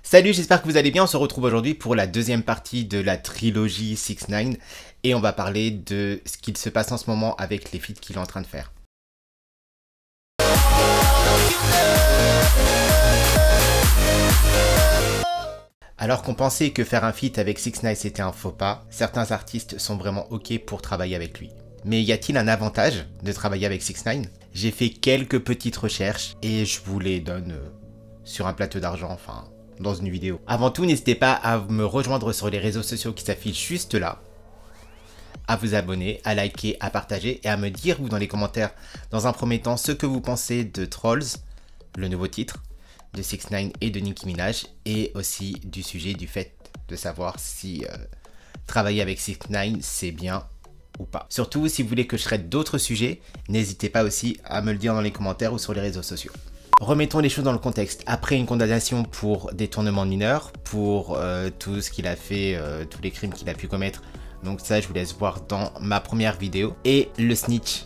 Salut, j'espère que vous allez bien. On se retrouve aujourd'hui pour la deuxième partie de la trilogie 6ix9ine et on va parler de ce qu'il se passe en ce moment avec les feats qu'il est en train de faire. Alors qu'on pensait que faire un feat avec 6ix9ine c'était un faux pas, certains artistes sont vraiment ok pour travailler avec lui. Mais y a-t-il un avantage de travailler avec 6ix9ine? J'ai fait quelques petites recherches et je vous les donne sur un plateau d'argent, enfin dans une vidéo. Avant tout, n'hésitez pas à me rejoindre sur les réseaux sociaux qui s'affichent juste là, à vous abonner, à liker, à partager et à me dire vous dans les commentaires dans un premier temps ce que vous pensez de Trolls, le nouveau titre de 6ix9ine et de Nicki Minaj, et aussi du sujet du fait de savoir si travailler avec 6ix9ine c'est bien ou pas. Surtout si vous voulez que je traite d'autres sujets, n'hésitez pas aussi à me le dire dans les commentaires ou sur les réseaux sociaux. Remettons les choses dans le contexte. Après une condamnation pour détournement de mineurs, pour tout ce qu'il a fait, tous les crimes qu'il a pu commettre, donc ça je vous laisse voir dans ma première vidéo, et le snitch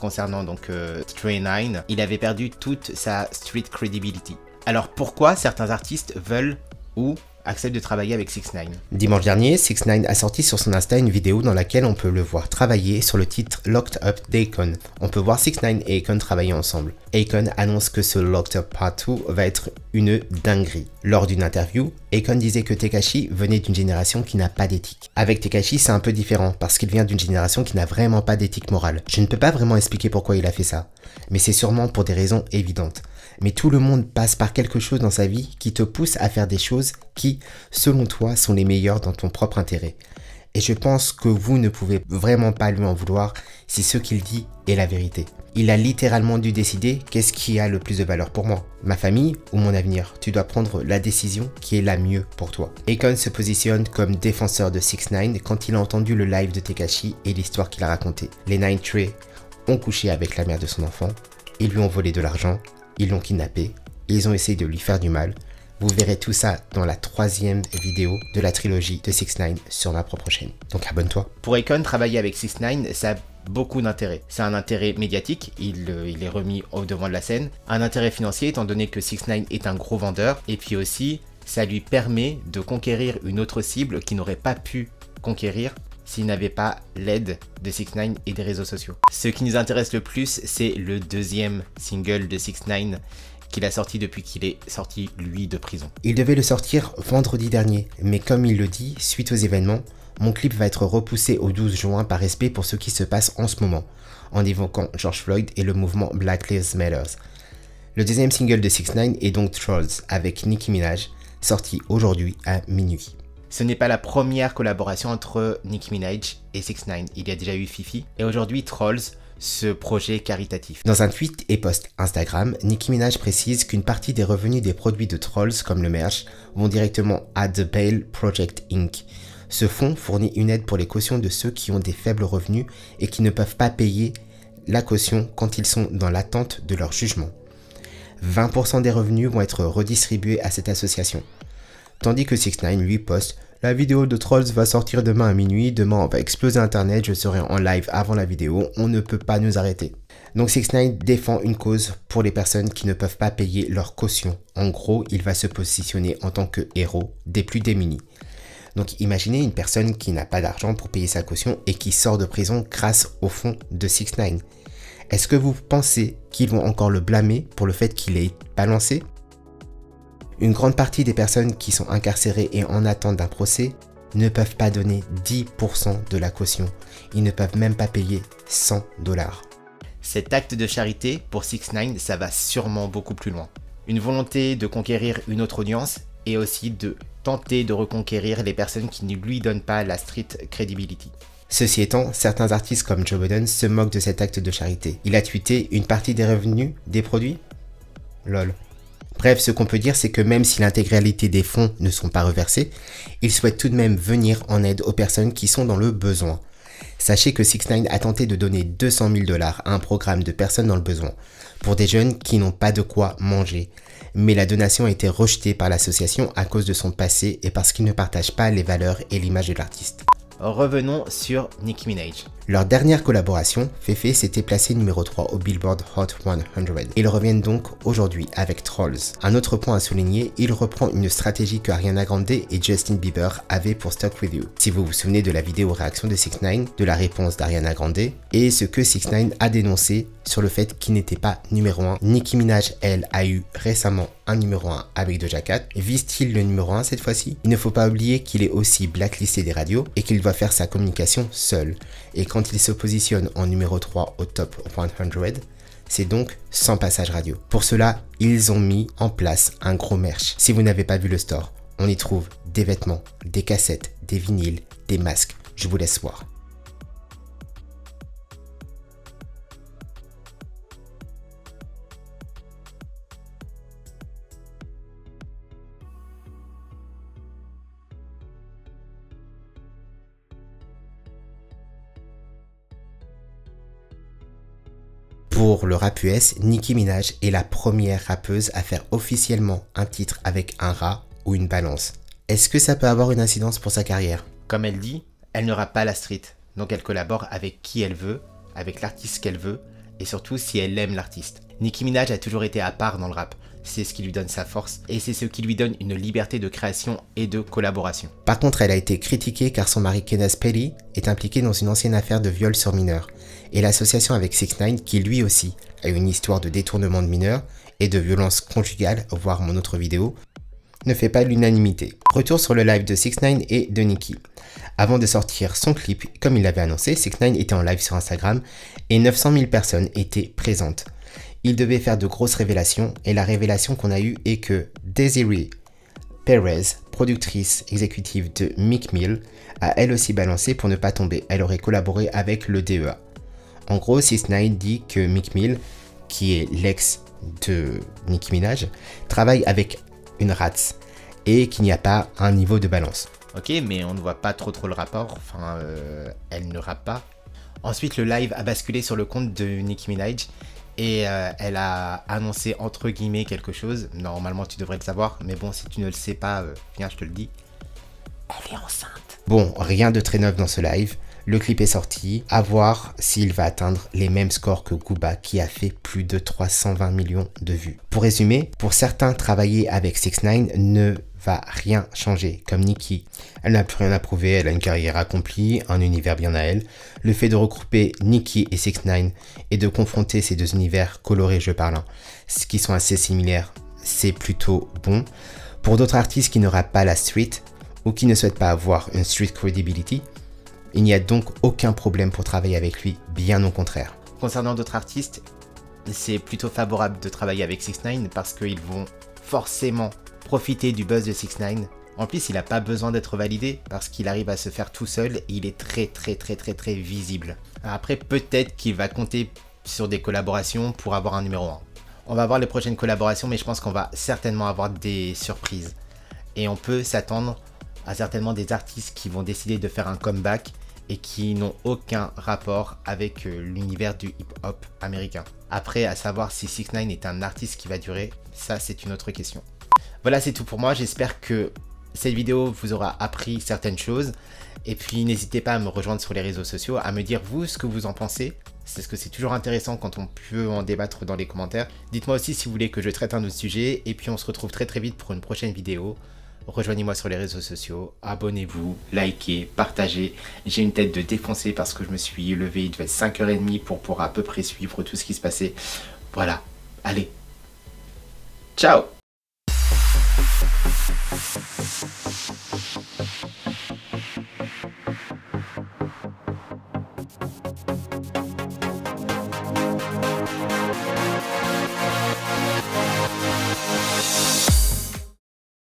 concernant donc Stray 9, il avait perdu toute sa street credibility. Alors pourquoi certains artistes veulent ou accepte de travailler avec 6ix9ine. Dimanche dernier, 6ix9ine a sorti sur son Insta une vidéo dans laquelle on peut le voir travailler sur le titre Locked Up d'Akon. On peut voir 6ix9ine et Akon travailler ensemble. Akon annonce que ce Locked Up Part 2 va être une dinguerie. Lors d'une interview, Akon disait que Tekashi venait d'une génération qui n'a pas d'éthique. Avec Tekashi, c'est un peu différent parce qu'il vient d'une génération qui n'a vraiment pas d'éthique morale. Je ne peux pas vraiment expliquer pourquoi il a fait ça, mais c'est sûrement pour des raisons évidentes. Mais tout le monde passe par quelque chose dans sa vie qui te pousse à faire des choses qui, selon toi, sont les meilleures dans ton propre intérêt. Et je pense que vous ne pouvez vraiment pas lui en vouloir si ce qu'il dit est la vérité. Il a littéralement dû décider qu'est-ce qui a le plus de valeur pour moi, ma famille ou mon avenir. Tu dois prendre la décision qui est la mieux pour toi. Akon se positionne comme défenseur de 6ix9ine quand il a entendu le live de Tekashi et l'histoire qu'il a racontée. Les 9 Trey ont couché avec la mère de son enfant, ils lui ont volé de l'argent, ils l'ont kidnappé, ils ont essayé de lui faire du mal. Vous verrez tout ça dans la troisième vidéo de la trilogie de 6ix9ine sur ma propre chaîne. Donc abonne-toi. Pour Akon, travailler avec 6ix9ine, ça a beaucoup d'intérêt. C'est un intérêt médiatique, il est remis au devant de la scène. Un intérêt financier étant donné que 6ix9ine est un gros vendeur. Et puis aussi, ça lui permet de conquérir une autre cible qu'il n'aurait pas pu conquérir s'il n'avait pas l'aide de 6ix9ine et des réseaux sociaux. Ce qui nous intéresse le plus, c'est le deuxième single de 6ix9ine qu'il a sorti depuis qu'il est sorti, lui, de prison. Il devait le sortir vendredi dernier, mais comme il le dit, suite aux événements, mon clip va être repoussé au 12 juin par respect pour ce qui se passe en ce moment, en évoquant George Floyd et le mouvement Black Lives Matter. Le deuxième single de 6ix9ine est donc Trolls avec Nicki Minaj, sorti aujourd'hui à minuit. Ce n'est pas la première collaboration entre Nicki Minaj et 6ix9ine, il y a déjà eu Fifi, et aujourd'hui Trolls, ce projet caritatif. Dans un tweet et post Instagram, Nicki Minaj précise qu'une partie des revenus des produits de Trolls, comme le merch, vont directement à The Bail Project Inc. Ce fonds fournit une aide pour les cautions de ceux qui ont des faibles revenus et qui ne peuvent pas payer la caution quand ils sont dans l'attente de leur jugement. 20% des revenus vont être redistribués à cette association. Tandis que 6ix9ine lui poste « La vidéo de Trolls va sortir demain à minuit, demain on va exploser internet, je serai en live avant la vidéo, on ne peut pas nous arrêter. » Donc 6ix9ine défend une cause pour les personnes qui ne peuvent pas payer leur caution. En gros, il va se positionner en tant que héros des plus démunis. Donc imaginez une personne qui n'a pas d'argent pour payer sa caution et qui sort de prison grâce au fonds de 6ix9ine. Est-ce que vous pensez qu'ils vont encore le blâmer pour le fait qu'il ait balancé ? Une grande partie des personnes qui sont incarcérées et en attente d'un procès ne peuvent pas donner 10% de la caution. Ils ne peuvent même pas payer $100. Cet acte de charité pour 6ix9ine, ça va sûrement beaucoup plus loin. Une volonté de conquérir une autre audience et aussi de tenter de reconquérir les personnes qui ne lui donnent pas la street credibility. Ceci étant, certains artistes comme Joe Budden se moquent de cet acte de charité. Il a tweeté une partie des revenus des produits ? Lol. Bref, ce qu'on peut dire, c'est que même si l'intégralité des fonds ne sont pas reversés, il souhaite tout de même venir en aide aux personnes qui sont dans le besoin. Sachez que 6ix9ine a tenté de donner $200 000 à un programme de personnes dans le besoin, pour des jeunes qui n'ont pas de quoi manger. Mais la donation a été rejetée par l'association à cause de son passé et parce qu'il ne partage pas les valeurs et l'image de l'artiste. Revenons sur Nicki Minaj. Leur dernière collaboration, Fefe s'était placé numéro 3 au Billboard Hot 100. Ils reviennent donc aujourd'hui avec Trolls. Un autre point à souligner, il reprend une stratégie que Ariana Grande et Justin Bieber avaient pour Stuck With You. Si vous vous souvenez de la vidéo réaction de 6ix9ine, de la réponse d'Ariana Grande, et ce que 6ix9ine a dénoncé sur le fait qu'il n'était pas numéro 1. Nicki Minaj, elle, a eu récemment un numéro 1 avec Doja Cat. Vise-t-il le numéro 1 cette fois-ci? Il ne faut pas oublier qu'il est aussi blacklisté des radios et qu'il doit faire sa communication seul. Et quand il se positionne en numéro 3 au top 100, c'est donc sans passage radio. Pour cela, ils ont mis en place un gros merch. Si vous n'avez pas vu le store, on y trouve des vêtements, des cassettes, des vinyles, des masques. Je vous laisse voir. Pour le rap US, Nicki Minaj est la première rappeuse à faire officiellement un titre avec un rat ou une balance. Est-ce que ça peut avoir une incidence pour sa carrière? Comme elle dit, elle ne rappe pas la street, donc elle collabore avec qui elle veut, avec l'artiste qu'elle veut, et surtout si elle aime l'artiste. Nicki Minaj a toujours été à part dans le rap, c'est ce qui lui donne sa force, et c'est ce qui lui donne une liberté de création et de collaboration. Par contre, elle a été critiquée car son mari Kenneth Petty est impliqué dans une ancienne affaire de viol sur mineurs, et l'association avec 6ix9ine qui lui aussi a une histoire de détournement de mineurs et de violence conjugale, voire mon autre vidéo, ne fait pas l'unanimité. Retour sur le live de 6ix9ine et de Nicki. Avant de sortir son clip, comme il l'avait annoncé, 6ix9ine était en live sur Instagram et 900 000 personnes étaient présentes. Il devait faire de grosses révélations et la révélation qu'on a eue est que Desiree Perez, productrice exécutive de Meek Mill, a elle aussi balancé pour ne pas tomber. Elle aurait collaboré avec le DEA. En gros, 6ix9ine dit que Meek Mill, qui est l'ex de Nicki Minaj, travaille avec une rate et qu'il n'y a pas un niveau de balance. Ok, mais on ne voit pas trop le rapport, enfin, elle ne rappe pas. Ensuite, le live a basculé sur le compte de Nicki Minaj et elle a annoncé entre guillemets quelque chose. Normalement, tu devrais le savoir, mais bon, si tu ne le sais pas, viens, je te le dis. Elle est enceinte. Bon, rien de très neuf dans ce live. Le clip est sorti, à voir s'il va atteindre les mêmes scores que Gooba qui a fait plus de 320 millions de vues. Pour résumer, pour certains, travailler avec 6ix9ine ne va rien changer, comme Nicki. Elle n'a plus rien à prouver, elle a une carrière accomplie, un univers bien à elle. Le fait de regrouper Nicki et 6ix9ine et de confronter ces deux univers colorés, je parle, qui sont assez similaires, c'est plutôt bon. Pour d'autres artistes qui ne rappent pas la street ou qui ne souhaitent pas avoir une street credibility, il n'y a donc aucun problème pour travailler avec lui, bien au contraire. Concernant d'autres artistes, c'est plutôt favorable de travailler avec 6ix9ine parce qu'ils vont forcément profiter du buzz de 6ix9ine. En plus, il n'a pas besoin d'être validé parce qu'il arrive à se faire tout seul et il est très visible. Après, peut-être qu'il va compter sur des collaborations pour avoir un numéro 1. On va voir les prochaines collaborations, mais je pense qu'on va certainement avoir des surprises. Et on peut s'attendre à certainement des artistes qui vont décider de faire un comeback et qui n'ont aucun rapport avec l'univers du hip-hop américain. Après, à savoir si 6ix9ine est un artiste qui va durer, ça c'est une autre question. Voilà, c'est tout pour moi. J'espère que cette vidéo vous aura appris certaines choses. Et puis n'hésitez pas à me rejoindre sur les réseaux sociaux, à me dire vous ce que vous en pensez. Parce que c'est toujours intéressant quand on peut en débattre dans les commentaires. Dites-moi aussi si vous voulez que je traite un autre sujet. Et puis on se retrouve très vite pour une prochaine vidéo. Rejoignez-moi sur les réseaux sociaux, abonnez-vous, likez, partagez. J'ai une tête de défoncé parce que je me suis levé, il devait être 5h30 pour pouvoir à peu près suivre tout ce qui se passait. Voilà, allez, ciao!